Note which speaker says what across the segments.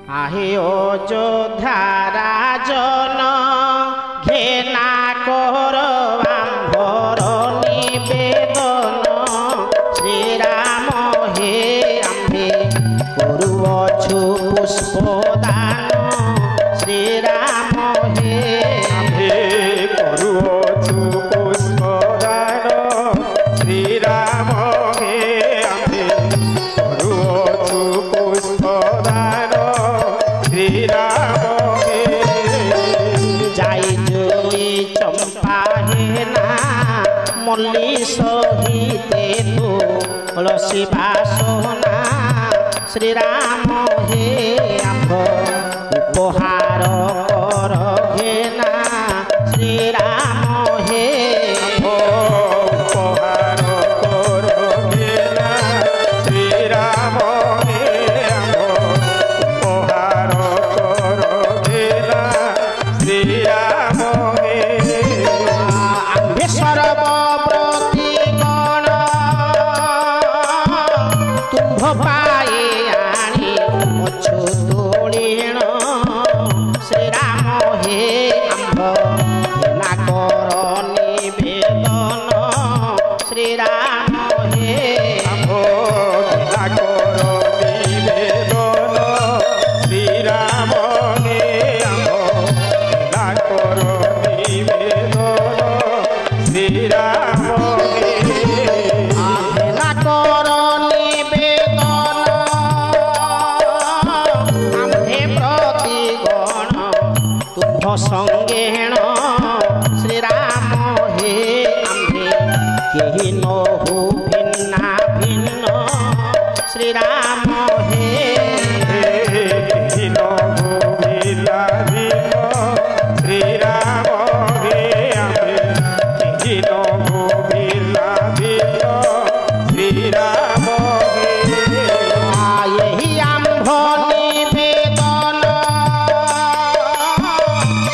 Speaker 1: আহে অযোধ্যা রাজন ঘেনা কর আম্ভর নিবেদন শ্রীরাম হে আম্ভে করুছু পুষ্পদান শ্রীরাম হে
Speaker 2: আম্ভে করুছু পুষ্পদান শ্রীরাম হে আম্ভে করুছু পুষ্পদান শ্রীরাম হে
Speaker 1: যাই জুই চম্পা হে না মল্লি সহিতে তুলসী বাসনা শ্রীরাম হে আম্ভ উপহার কর হে না শ্রীরাম হে
Speaker 2: উপহার কর হে না শ্রীরাম হে উপহার কর হে না শ্রীরাম হে
Speaker 1: আম্ভে সর্বব্রতী গণ তুম্ভ পায়ে আনি অছু তোলিণ শ্রীরাম হে আম্ভ ঘেনা কর নিবেদন শ্রীরাম হে
Speaker 2: আম্ভ ঘেনা কর নিবেদন শ্রীরাম হে আম্ভ ঘেনা কর নিবেদন শ্রীরাম হে
Speaker 1: ঘেনা কর নিবেদন আম্ভে প্রতিগণ তুম্ভ সঙ্গেণ শ্রীরাম হে আম্ভে কেহি নহু ভিন্না ভিন্ন শ্রীরাম হে
Speaker 2: হীন ভূমিলা ভীম শ্রীরাম হে আম্ভে হীন ভূমিলা ভীম শ্রীরাম হে
Speaker 1: এই আম্ভ নিবেদন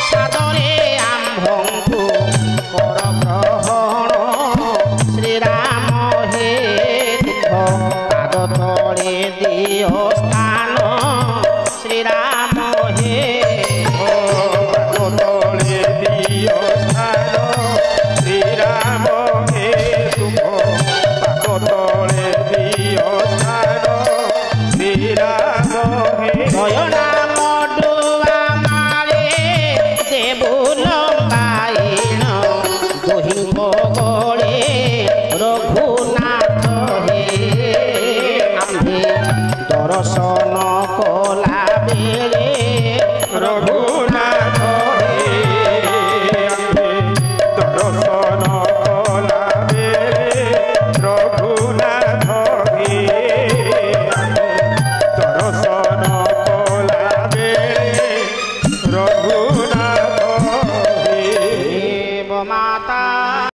Speaker 1: সাদরে আম্ভঙ্কু কর গ্রহণ শ্রীরাম হে তুম্ভ পাদ তলে দিও স্থান শ্রীরাম হে
Speaker 2: তলে দিও স্থান শ্রীরাম হে তুম্ভ পাদ তলে দিও স্থান শ্রীরাম হে
Speaker 1: দয়না